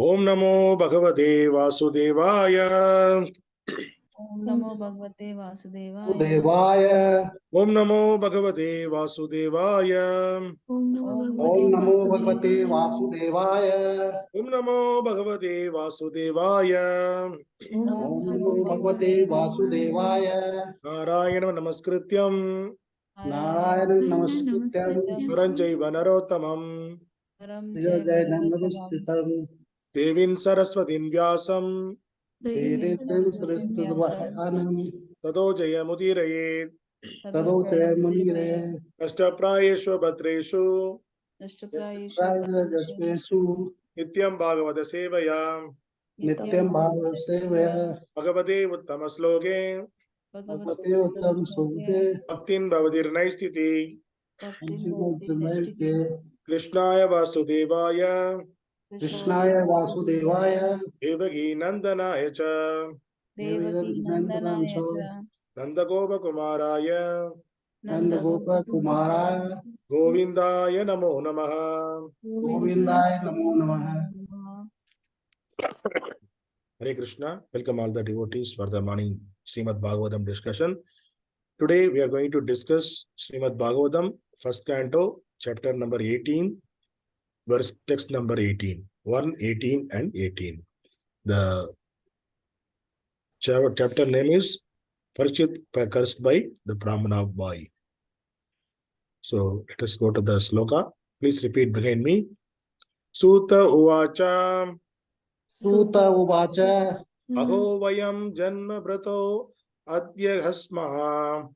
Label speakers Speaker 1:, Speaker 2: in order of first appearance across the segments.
Speaker 1: Om Namo Bhagavate Vasudevaya.
Speaker 2: Om Namo Bhagavate Vasudevaya.
Speaker 1: Om Namo Bhagavate Vasudevaya.
Speaker 2: Om
Speaker 3: Namo Bhagavate Vasudevaya.
Speaker 1: Om Namo Bhagavate Vasudevaya.
Speaker 3: Om Namo Bhagavate Vasudevaya.
Speaker 1: Narayana Namaskrityam
Speaker 3: Narayana Namaskrityam.
Speaker 1: Naranjaiva Narottamam
Speaker 3: Jaya Namaskritam.
Speaker 1: Devin Saraswatin Vyasam
Speaker 3: Tere Sarasvatvanam.
Speaker 1: Tato Jayamudiraye
Speaker 3: Tado Chayamunire.
Speaker 1: Ashtaprayeshu Bhatreshu
Speaker 3: Jaspesu.
Speaker 1: Nityam Bhagavata Sevaya
Speaker 3: Nityam Bhava Sevaya.
Speaker 1: Bhagavate Uttama Sloke
Speaker 3: Bhagavate Uttam Sukhe.
Speaker 1: Bhaktin Bhavadir Naistiti
Speaker 3: Anjimuddhamayate.
Speaker 1: Krishnaya Vasudevaya
Speaker 3: Krishnaya Vasudevaya.
Speaker 1: Devaki Nandanaya Cha
Speaker 3: Devaki Nandanaya.
Speaker 1: Nandagopa Kumaraya
Speaker 3: Nandagopa Kumaraya.
Speaker 1: Govindaya Namo Namaha.
Speaker 3: Govindaya Namo Namaha.
Speaker 1: Hare Krishna. Welcome all the devotees for the morning Srimad Bhagavatam discussion. Today we are going to discuss Srimad Bhagavatam, first canto, chapter number 18, verse text number 18, 1, 18 and 18. The chapter name is Parchit Cursed by the Brahmana Boy. So let us go to the sloka. Please repeat behind me. Sūta uvāca.
Speaker 3: Sūta uvāca.
Speaker 1: Aho vayaṁ janma-bhṛto adya hāsma.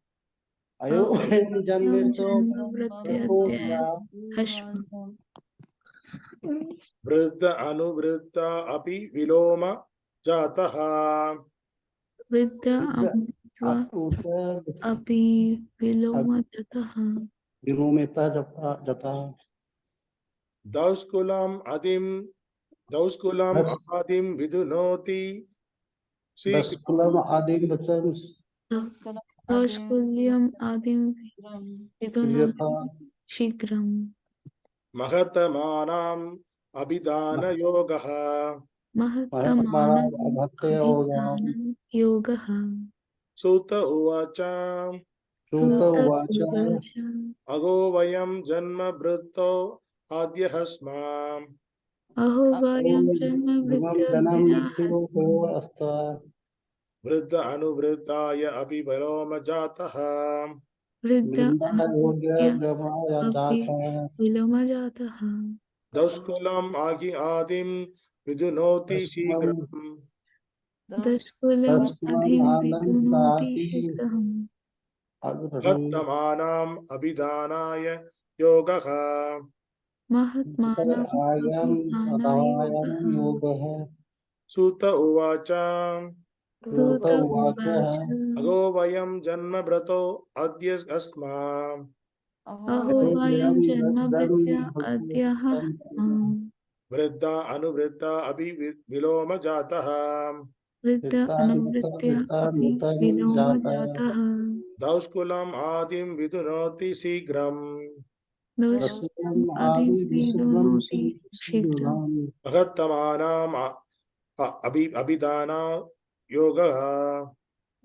Speaker 3: Ayo janma-bhṛto
Speaker 2: hāsma.
Speaker 1: vṛddhānuvṛttyāpi viloma-jātāḥ.
Speaker 2: Vṛddhānuvṛttyāpi viloma-jātāḥ.
Speaker 3: viloma-jātāḥ.
Speaker 1: Dauṣkulyam ādhiṁ vidhunoti
Speaker 3: Daṣkulyam ādhiṁ
Speaker 2: dauṣkulyam ādhiṁ vidhunoti śīghraṁ.
Speaker 1: mahattamānām abhidhāna-yogaḥ.
Speaker 2: mahattamānām abhidhāna-yogaḥ.
Speaker 1: Sūta uvāca.
Speaker 3: Sūta uvāca.
Speaker 1: Aho vayaṁ janma-bhṛto adya hāsma.
Speaker 2: Aho vayaṁ janma-bhṛto
Speaker 1: vṛddhānuvṛttyāpi viloma-jātāḥ.
Speaker 2: vṛddhānuvṛttyāpi viloma-jātāḥ.
Speaker 1: dauṣkulyam ādhiṁ vidhunoti śīghraṁ.
Speaker 2: dauṣkulyam ādhiṁ vidhunoti śīghraṁ.
Speaker 1: mahattamānām abhidhāna-yogaḥ.
Speaker 2: mahattamānām abhidhāna-yogaḥ.
Speaker 1: Sūta uvāca.
Speaker 2: Sūta uvāca.
Speaker 1: Aho vayaṁ janma-bhṛto adya hāsma.
Speaker 2: Aho vayaṁ janma-bhṛto adya hāsma.
Speaker 1: vṛddhānuvṛttyāpi viloma-jātāḥ.
Speaker 2: vṛddhānuvṛttyāpi viloma-jātāḥ.
Speaker 1: dauṣkulyam ādhiṁ vidhunoti śīghraṁ.
Speaker 2: dauṣkulyam ādhiṁ vidhunoti śīghraṁ.
Speaker 1: mahattamānām abhidhāna-yogaḥ.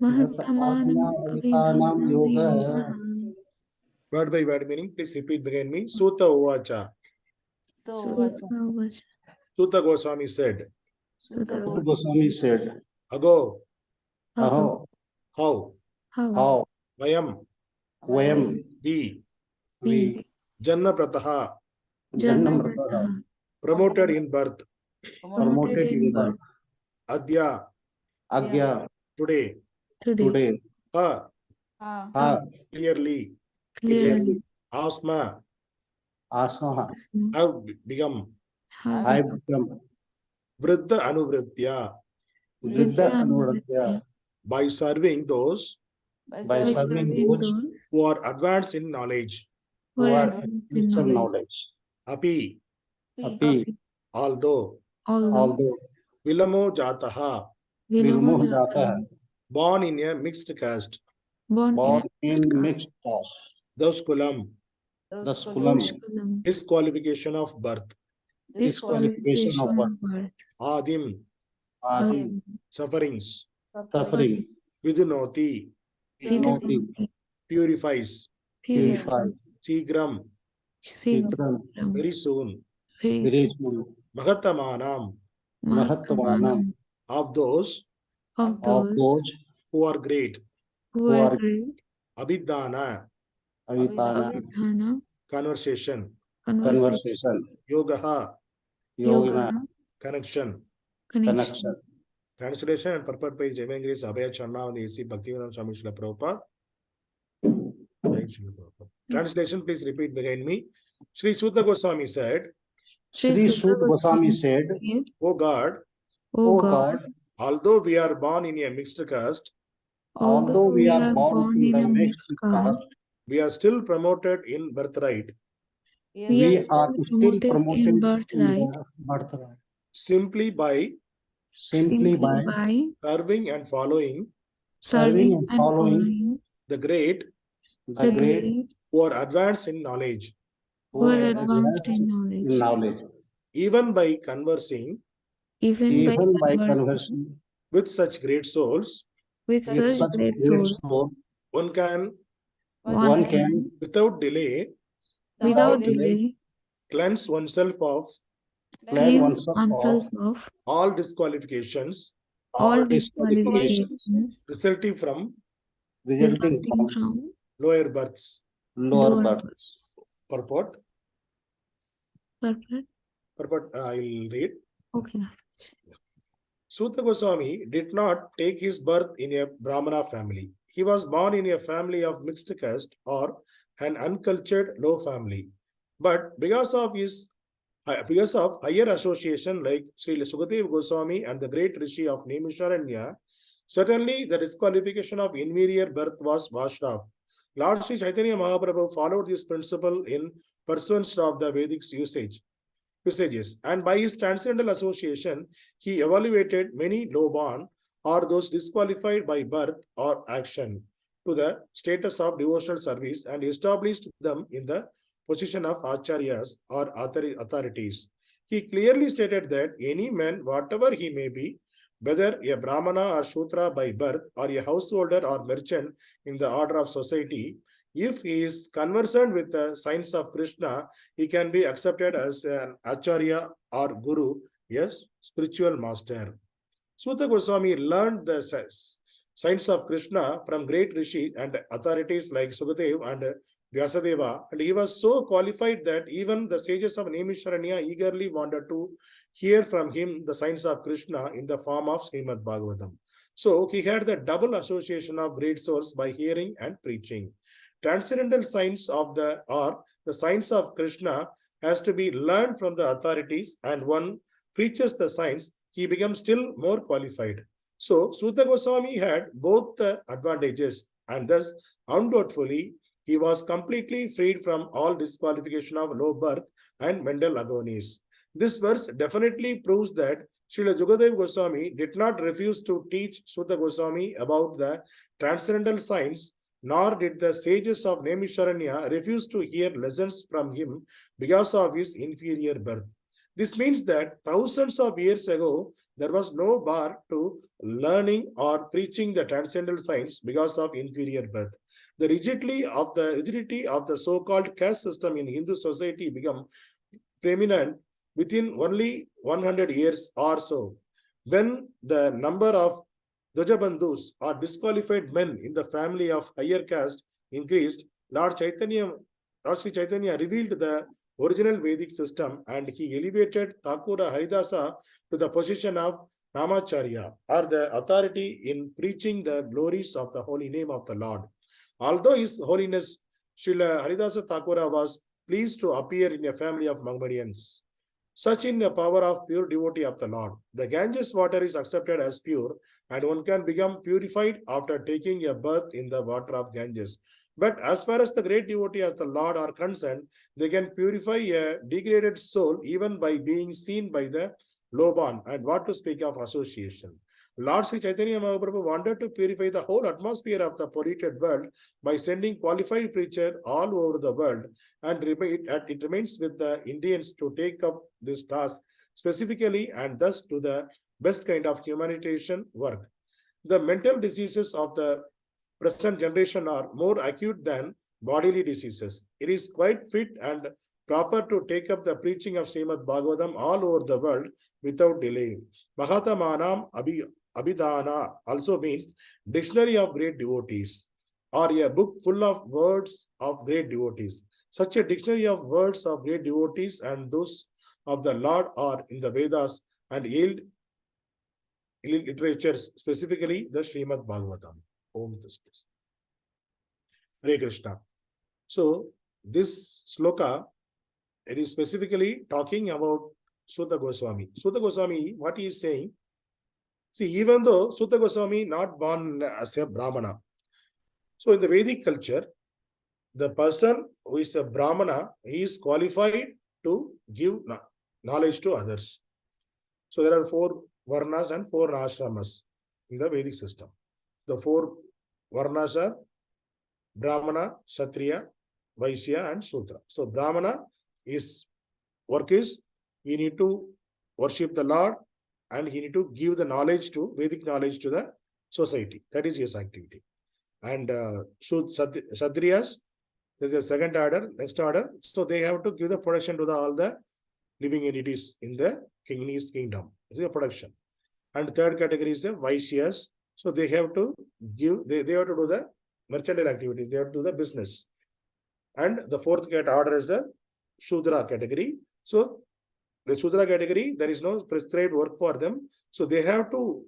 Speaker 2: mahattamānām abhidhāna-yogaḥ.
Speaker 1: Word by word meaning, please repeat behind me. Sūta uvāca.
Speaker 2: Sūta uvāca.
Speaker 1: Sūta Gosvāmī said.
Speaker 2: Sūta
Speaker 3: Gosvāmī said.
Speaker 1: Ago.
Speaker 3: Aho.
Speaker 1: How.
Speaker 3: How.
Speaker 1: Vayaṁ.
Speaker 3: We.
Speaker 1: We. Janma-bhṛtah.
Speaker 2: janma-bhṛto.
Speaker 1: Promoted in birth.
Speaker 3: Promoted in birth.
Speaker 1: Adya.
Speaker 3: Agya.
Speaker 1: Today.
Speaker 3: Today.
Speaker 1: Ha. Clearly. Hāsma.
Speaker 3: Hāsma.
Speaker 1: Have become.
Speaker 3: I become.
Speaker 1: Vṛddhānuvṛttyāpi.
Speaker 3: Vṛddhānuvṛttyāpi.
Speaker 1: By serving those
Speaker 3: By serving those
Speaker 1: who are advanced in knowledge.
Speaker 3: who are advanced in knowledge.
Speaker 1: Api. Although. Viloma-jātāḥ.
Speaker 3: Viloma-jātāḥ.
Speaker 1: Born in a mixed caste.
Speaker 3: Born in mixed caste.
Speaker 1: Dauṣkulyam.
Speaker 3: Daṣkulyam.
Speaker 1: Disqualification of birth.
Speaker 3: disqualification of birth,
Speaker 1: ādhiṁ,
Speaker 3: ādhiṁ,
Speaker 1: sufferings,
Speaker 3: suffering,
Speaker 1: vidhunoti,
Speaker 3: vidhunoti,
Speaker 1: purifies,
Speaker 3: purify,
Speaker 1: śīghraṁ,
Speaker 3: śīghraṁ,
Speaker 1: very soon,
Speaker 3: very soon,
Speaker 1: mahattamānām,
Speaker 3: mahattamānām,
Speaker 1: of those
Speaker 3: of those
Speaker 1: who are great,
Speaker 3: who are
Speaker 1: abhidhāna,
Speaker 3: abhidhāna,
Speaker 1: conversation,
Speaker 3: conversation,
Speaker 1: yogaḥ,
Speaker 3: yoga,
Speaker 1: connection.
Speaker 3: connection.
Speaker 1: Translation and purport by Jaiva Grace Abhaya Charna on A.C. Bhaktivinoda Swami Śrīla Prabhupada. Jai Śrīla Prabhupada. Translation, please repeat behind me. Śrī Sūta Gosvāmī said,
Speaker 3: Śrī Sūta Gosvāmī said,
Speaker 1: O God,
Speaker 3: O God,
Speaker 1: although we are born in a mixed caste,
Speaker 3: although we are born in the mixed caste,
Speaker 1: we are still promoted in birthright.
Speaker 3: we are still promoted in the birthright.
Speaker 1: Simply by serving and following the great
Speaker 3: the great
Speaker 1: who are advanced in knowledge,
Speaker 3: who are advanced in knowledge,
Speaker 1: even by conversing
Speaker 3: even by conversing
Speaker 1: with such great souls,
Speaker 3: with such great souls,
Speaker 1: one can
Speaker 3: one can
Speaker 1: without delay cleanse oneself of
Speaker 3: cleanse oneself of
Speaker 1: all disqualifications
Speaker 3: all disqualifications
Speaker 1: resulting from
Speaker 3: resulting from
Speaker 1: lower births.
Speaker 3: lower births.
Speaker 1: Purport. Purport, I will read.
Speaker 2: Okay.
Speaker 1: Sūta Gosvāmī did not take his birth in a brāhmaṇa family. He was born in a family of mixed caste or an uncultured low family. But because of higher association like Śrī Śukadeva Gosvāmī and the great Rishi of Naimiṣāraṇya, certainly the disqualification of inferior birth was washed off. Lord Śrī Caitanya Mahāprabhu followed this principle in pursuance of the Vedic usages, and by his transcendental association, he evaluated many low-born or those disqualified by birth or action to the status of devotional service and established them in the position of acharyas or authorities. He clearly stated that any man, whatever he may be, whether a brahmana or shudra by birth or a householder or merchant in the order of society, if he is conversant with the signs of Krishna, he can be accepted as an acharya or guru, yes, spiritual master. Sūta Gosvāmī learned the signs of Krishna from great rishi and authorities like Sukadeva and Vyasadeva, and he was so qualified that even the sages of Naimiṣāraṇya eagerly wanted to hear from him the signs of Krishna in the form of Srimad Bhagavatam. So he had the double association of great souls by hearing and preaching. Transcendental signs of the signs of Krishna has to be learned from the authorities, and one preaches the signs, he becomes still more qualified. So Sūta Gosvāmī had both the advantages, and thus undoubtedly he was completely freed from all disqualification of low birth and mental agonies. This verse definitely proves that Śrīla Śukadeva Gosvāmī did not refuse to teach Sūta Gosvāmī about the transcendental signs, nor did the sages of Naimiṣāraṇya refuse to hear lessons from him because of his inferior birth. This means that thousands of years ago, there was no bar to learning or preaching the transcendental signs because of inferior birth. The rigidity of the so-called caste system in Hindu society became preeminent within only 100 years or so. When the number of Dvajabandhus or disqualified men in the family of higher caste increased, Lord Śrī Caitanya revealed the original Vedic system, and he elevated Thakura Haridasa to the position of Namacharya, or the authority in preaching the glories of the holy name of the Lord. Although His Holiness Srila Haridasa Thakura was pleased to appear in a family of Mohammedans, such in the power of pure devotee of the Lord, the Ganges water is accepted as pure, and one can become purified after taking a bath in the water of Ganges. But as far as the great devotee as the Lord are concerned, they can purify a degraded soul even by being seen by the loban, and what to speak of association. Lord Śrī Caitanya Mahāprabhu wanted to purify the whole atmosphere of the polluted world by sending qualified preachers all over the world, and it remains with the Indians to take up this task specifically and thus do the best kind of humanitarian work. The mental diseases of the present generation are more acute than bodily diseases. It is quite fit and proper to take up the preaching of Srimad Bhagavatam all over the world without delay. Mahattamānām abhidhāna also means dictionary of great devotees, or a book full of words of great devotees. Such a dictionary of words of great devotees and those of the Lord are in the Vedas and yield literatures, specifically the Srimad Bhagavatam. Om Tastis. Hare Krishna. So this sloka, it is specifically talking about Sūta Gosvāmī. Sūta Gosvāmī, what he is saying, see, even though Sūta Gosvāmī not born as a brāhmaṇa, so in the Vedic culture, the person who is a brāhmaṇa, he is qualified to give knowledge to others. So there are 4 varnas and 4 ashramas in the Vedic system. The 4 varnas are Brahmana, Kshatriya, Vaishya and Sudra. So Brahmana is work is he need to worship the Lord and he need to give the knowledge to Vedic knowledge to the society. That is his activity. And Kshatriyas, there is a second order, next order. So they have to give the protection to all the living entities in the king's kingdom. This is a protection. And third category is the Vaishyas. So they have to give, they have to do the mercantile activities, they have to do the business. And the fourth order is the Shudra category. So the Shudra category, there is no prescribed work for them. So they have to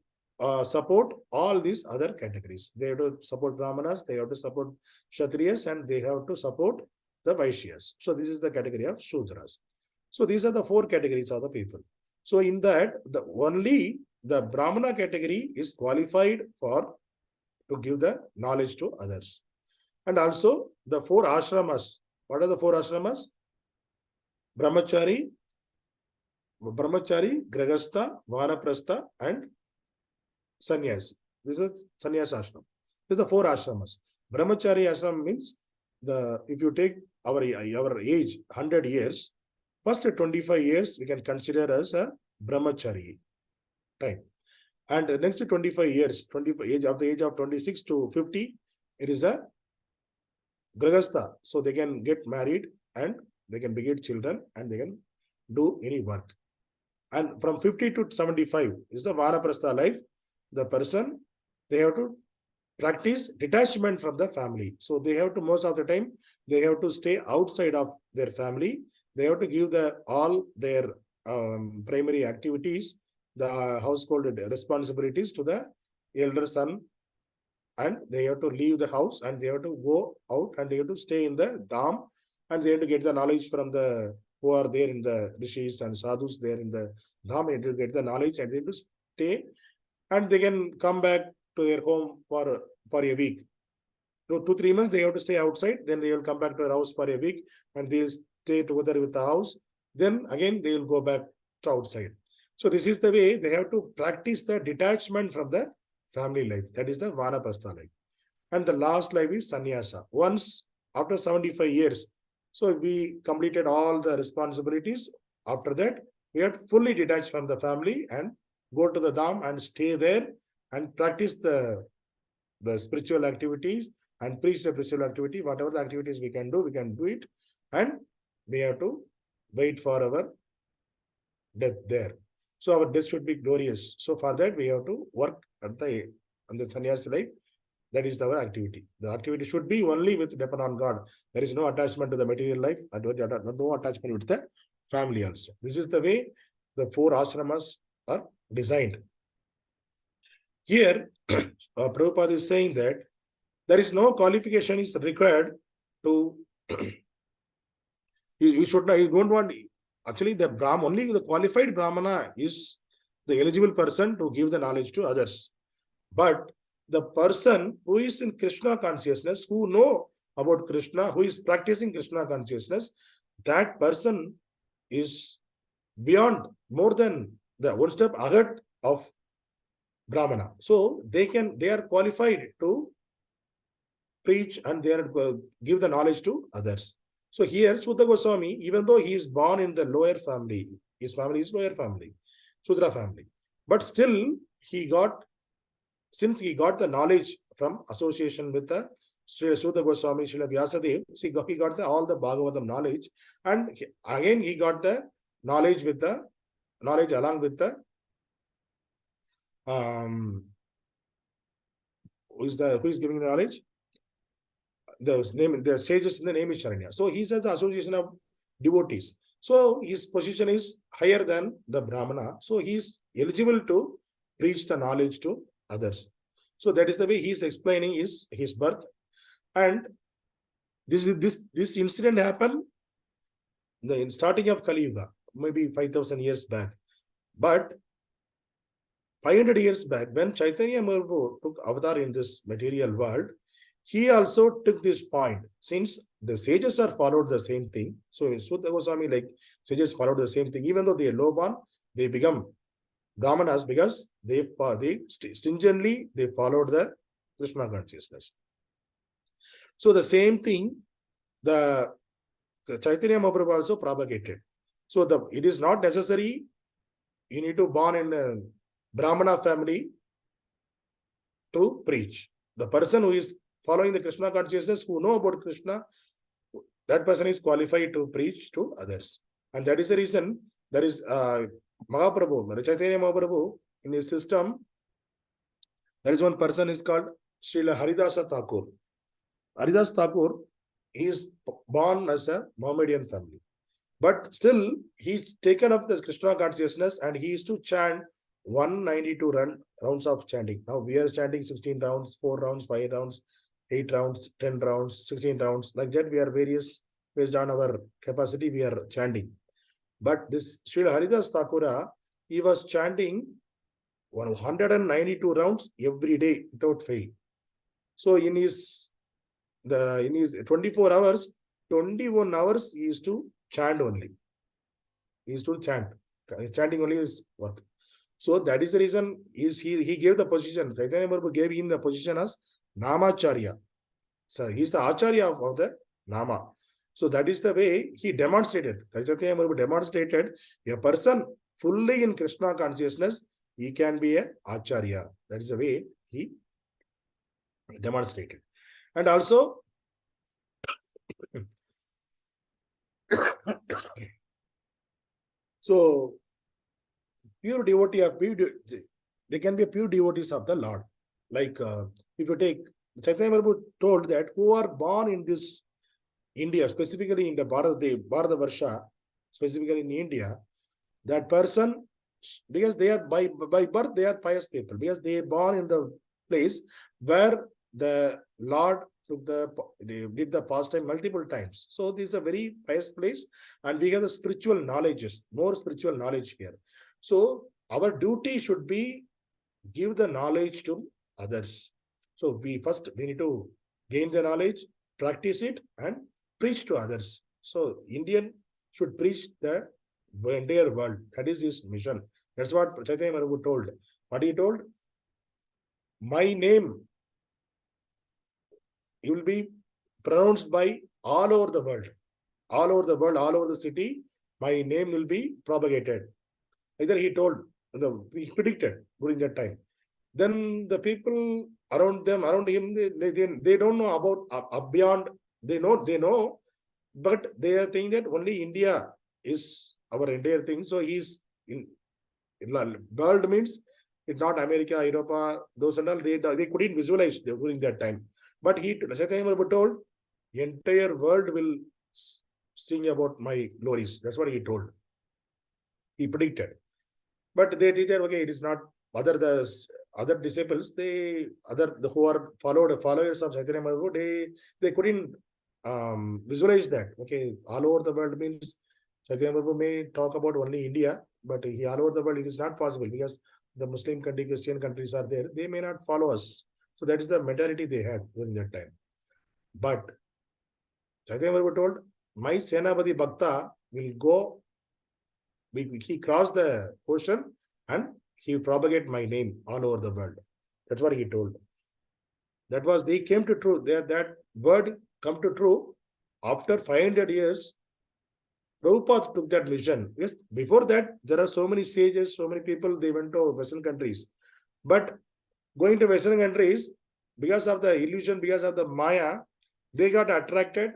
Speaker 1: support all these other categories. They have to support Brahmanas, they have to support Kshatriyas, and they have to support the Vaishyas. So this is the category of Shudras. So these are the 4 categories of the people. So in that, only the Brahmana category is qualified to give the knowledge to others. And also the 4 ashramas. What are the 4 ashramas? Brahmachari, Grihastha, Vanaprastha, and Sannyas. This is Sannyas ashram. This is the 4 ashramas. Brahmachari ashram means if you take our age 100 years, first 25 years we can consider as a Brahmachari time. And the next 25 years, age of 26 to 50, it is a Grihastha. So they can get married and they can beget children and they can do any work. And from 50 to 75 is the Vanaprastha life. The person, they have to practice detachment from the family. So they have to, most of the time, they have to stay outside of their family. They have to give all their primary activities, the household responsibilities to the elder son, and they have to leave the house and they have to go out and they have to stay in the dham, and they have to get the knowledge from the who are there in the ṛṣis and sadhus there in the dham, and to get the knowledge, and they have to stay, and they can come back to their home for a week. So 2-3 months they have to stay outside, then they will come back to their house for a week and they will stay together with the house, then again they will go back to outside. So this is the way they have to practice the detachment from the family life. That is the Vanaprastha life. And the last life is Sannyasa. Once after 75 years, so we completed all the responsibilities. After that, we have to fully detach from the family and go to the dham and stay there and practice the spiritual activities and preach the spiritual activity. Whatever the activities we can do it. And we have to wait for our death there. So our death should be glorious. So for that, we have to work on the sannyas life. That is our activity. The activity should be only with depend on God. There is no attachment to the material life, no attachment with the family also. This is the way the 4 ashramas are designed. Here, Prabhupada is saying that there is no qualification is required to. You should not. You don't want. Actually, only the qualified brahmana is the eligible person to give the knowledge to others. But the person who is in Krishna consciousness, who know about Krishna, who is practicing Krishna consciousness, that person is beyond, more than the one step ahead of brāhmaṇa. So they are qualified to preach and they are give the knowledge to others. So here Sūta Gosvāmī, even though he is born in the lower family, his family is lower family, Sudra family, but still since he got the knowledge from association with the Śrī Sūta Gosvāmī, Śrīla Vyasadeva, he got all the Bhagavatam knowledge, and again he got the knowledge along with the who is giving the knowledge? The sages in the Naimiṣāraṇya. So he says the association of devotees. So his position is higher than the brāhmana. So he is eligible to preach the knowledge to others. So that is the way he is explaining his birth. And this incident happened in starting of Kali Yuga, maybe 5,000 years back. But 500 years back, when Chaitanya Mahaprabhu took avatar in this material world, he also took this point. Since the sages are followed the same thing, so in Sūta Gosvāmī, like sages followed the same thing, even though they are low-born, they become brahmanas because they stringently they followed the Krishna consciousness. So the same thing, the Chaitanya Mahaprabhu also propagated. So it is not necessary you need to born in a brahmana family to preach. The person who is following the Krishna consciousness, who know about Krishna, that person is qualified to preach to others. And that is the reason there is Mahaprabhu, Chaitanya Mahaprabhu, in his system, there is one person is called Srila Haridasa Thakur. Haridas Thakur, he is born as a Mohammedan family. But still, he's taken up the Krishna consciousness and he is to chant 192 rounds of chanting. Now we are chanting 16 rounds, 4 rounds, 5 rounds, 8 rounds, 10 rounds, 16 rounds. Like that, we are various, based on our capacity, we are chanting. But this Srila Haridas Thakura, he was chanting 192 rounds every day without fail. So in his 24 hours, 21 hours he used to chant only. He used to chant. Chanting only is work. So that is the reason he gave the position. Chaitanya Mahaprabhu gave him the position as Namacharya. So he is the Acharya of the Nama. So that is the way he demonstrated. Chaitanya Mahaprabhu demonstrated a person fully in Krishna consciousness, he can be a Acharya. That is the way he demonstrated. And also, so pure devotee of they can be pure devotees of the Lord. Like if you take Chaitanya Mahaprabhu told that who are born in this India, specifically in the Bharatavarsha, specifically in India, that person, because they are by birth they are pious people, because they are born in the place where the Lord did the pastime multiple times. So this is a very pious place, and we have the spiritual knowledges, more spiritual knowledge here. So our duty should be give the knowledge to others. So we need to gain the knowledge, practice it, and preach to others. So Indian should preach the entire world. That is his mission. That's what Chaitanya Mahaprabhu told. What he told? My name will be pronounced by all over the world. All over the world, all over the city, my name will be propagated. Either he told, he predicted during that time. Then the people around him, they don't know about beyond. They know, but they are thinking that only India is our entire thing. So he's in world means it's not America, Europe, those and all. They couldn't visualize during that time. But Chaitanya Mahaprabhu told, the entire world will sing about my glories. That's what he told. He predicted. But they did, okay, it is not other disciples, who are followers of Chaitanya Mahaprabhu, they couldn't visualize that. Okay, all over the world means Chaitanya Mahaprabhu may talk about only India, but all over the world it is not possible because the Muslim country, Christian countries are there. They may not follow us. So that is the mentality they had during that time. But Chaitanya Mahaprabhu told, my Senapati Bhakta will go, he crossed the ocean and he will propagate my name all over the world. That's what he told. That was, they came to true. That word come to true after 500 years. Prabhupada took that mission. Yes, before that, there are so many sages, so many people, they went to Western countries. But going to Western countries, because of the illusion, because of the Maya, they got attracted,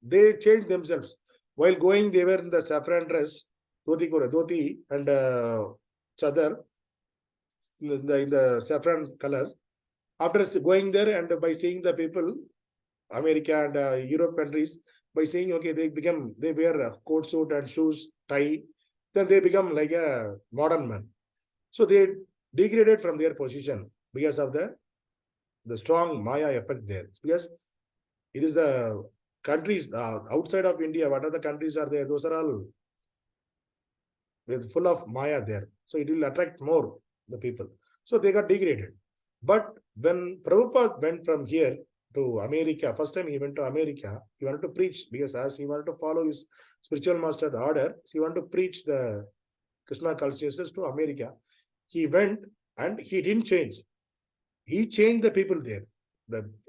Speaker 1: they changed themselves. While going, they were in the saffron dress, dhoti and chadar, in the saffron color. After going there and by seeing the people, America and Europe countries, by saying, okay, they wear a coat suit and shoes, tie, then they become like a modern man. So they degraded from their position because of the strong Maya effect there. Because it is the countries outside of India, what are the countries are there? Those are all full of Maya there. So it will attract more the people. So they got degraded. But when Prabhupada went from here to America, first time he went to America, he wanted to preach, because as he wanted to follow his spiritual master order, so he wanted to preach the Krishna consciousness to America. He went and he didn't change. He changed the people there,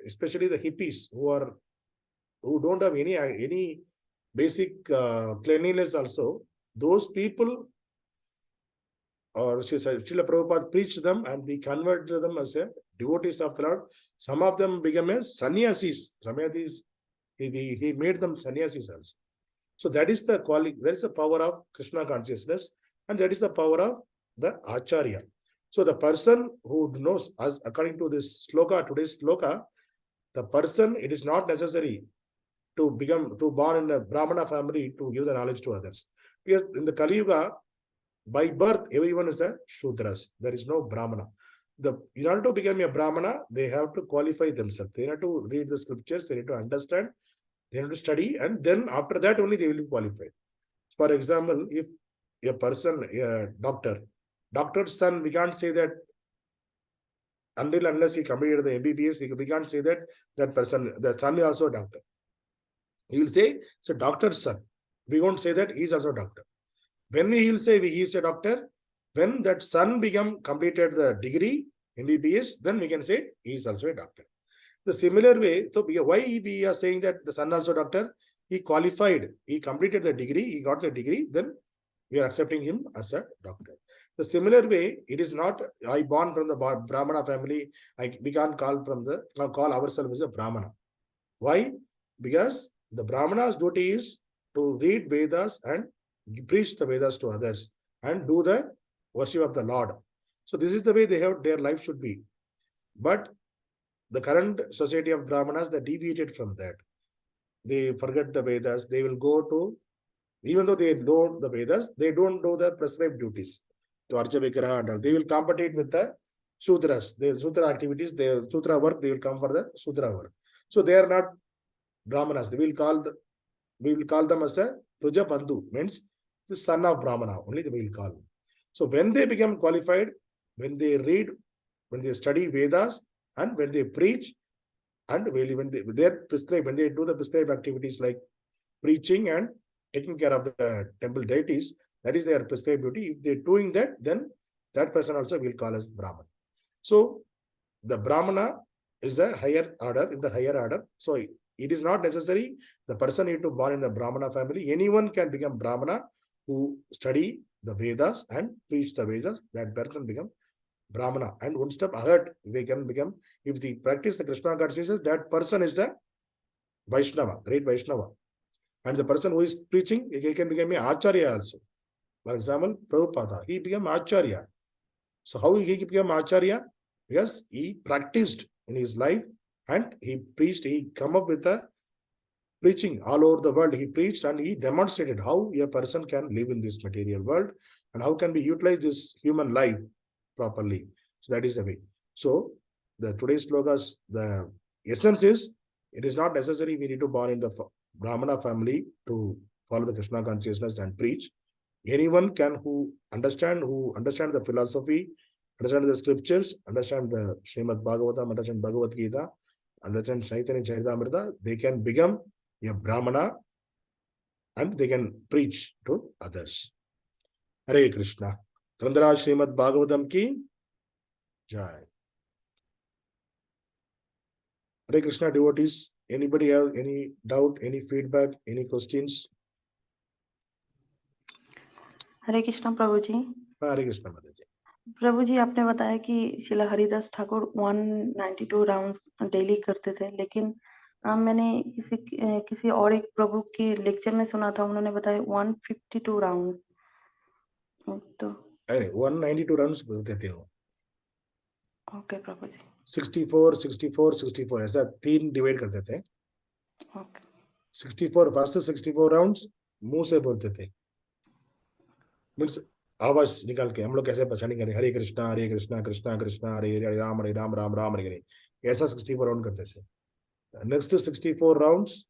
Speaker 1: especially the hippies who don't have any basic cleanliness also. Those people, or Srila Prabhupada preached them and he converted them as a devotees of the Lord. Some of them became as sannyasis. He made them sannyasis also. So that is the quality, that is the power of Krishna consciousness, and that is the power of the Acharya. So the person who knows, as according to this sloka, today's sloka, the person, it is not necessary to born in a Brahmana family to give the knowledge to others. Because in the Kali Yuga, by birth, everyone is a Shudras. There is no Brahmana. In order to become a Brahmana, they have to qualify themselves. They have to read the scriptures, they need to understand, they have to study, and then after that only they will be qualified. For example, if a person, a doctor's son, we can't say that unless he completed the MBBS, we can't say that person, the son is also a doctor. He will say it's a doctor's son. We won't say that he is also a doctor. When he will say he is a doctor, when that son completed the degree, MBBS, then we can say he is also a doctor. The similar way, so why we are saying that the son also doctor? He qualified, he completed the degree, he got the degree, then we are accepting him as a doctor. The similar way, it is not, I born from the Brahmana family, we can't call ourselves as a Brahmana. Why? Because the Brahmana's duty is to read Vedas and preach the Vedas to others and do the worship of the Lord. So this is the way their life should be. But the current society of Brahmanas, they deviated from that. They forget the Vedas. They will go to, even though they know the Vedas, they don't do the prescribed duties to Archa Vigraha and all. They will compete with the Sudras. Their Sutra activities, their Sutra work, they will come for the Sudra work. So they are not Brahmanas. We will call them as a Tuja Bandhu, means the son of Brahmana, only we will call them. So when they become qualified, when they read, when they study Vedas, and when they preach, and when they do the prescribed activities like preaching and taking care of the temple deities, that is their prescribed duty. If they're doing that, then that person also will call as Brahman. So the Brahmana is a higher order, in the higher order. So it is not necessary the person need to born in the Brahmana family. Anyone can become Brahmana who study the Vedas and preach the Vedas. That person become Brahmana. And one step ahead, they can become, if they practice the Krishna consciousness, that person is a Vaisnava, great Vaisnava. And the person who is preaching, he can become an Acharya also. For example, Prabhupada, he became Acharya. So how he became Acharya? Because he practiced in his life and he preached, he come up with a preaching all over the world. He preached and he demonstrated how a person can live in this material world and how can we utilize this human life properly. So that is the way. So the today's slokas, the essence is, it is not necessary we need to born in the Brahmana family to follow the Krishna consciousness and preach. Anyone can who understand the philosophy, understand the scriptures, understand the Srimad Bhagavatam, understand Bhagavad Gita, understand Chaitanya Charitamrita, they can become a brāhmana and they can preach to others. Hare Krishna. Grandharaj Srimad Bhagavatam ki jai. Hare Krishna devotees. Anybody have any doubt, any feedback, any questions?
Speaker 4: Hare Krishna Prabhu ji.
Speaker 1: Hare Krishna Mataji.
Speaker 4: प्रभु जी, आपने बताया कि Srila Haridas Thakur 192 rounds daily करते थे, लेकिन मैंने किसी और एक प्रभु के लेक्चर में सुना था, उन्होंने बताया 152 राउंड्स। तो
Speaker 1: 192 runs करते थे वो।
Speaker 4: ओके प्रभु जी।
Speaker 1: 64, 64, 64 ऐसा 3 डिवाइड करते थे।
Speaker 4: ओके।
Speaker 1: 64 फर्स्ट 64 राउंड्स मुंह से बोलते थे, मीन्स आवाज निकाल के। हम लोग कैसे पहचान करें, हरे कृष्णा कृष्णा कृष्णा हरे हरे राम राम राम हरे हरे, ऐसा 64 राउंड करते थे। Next 64 rounds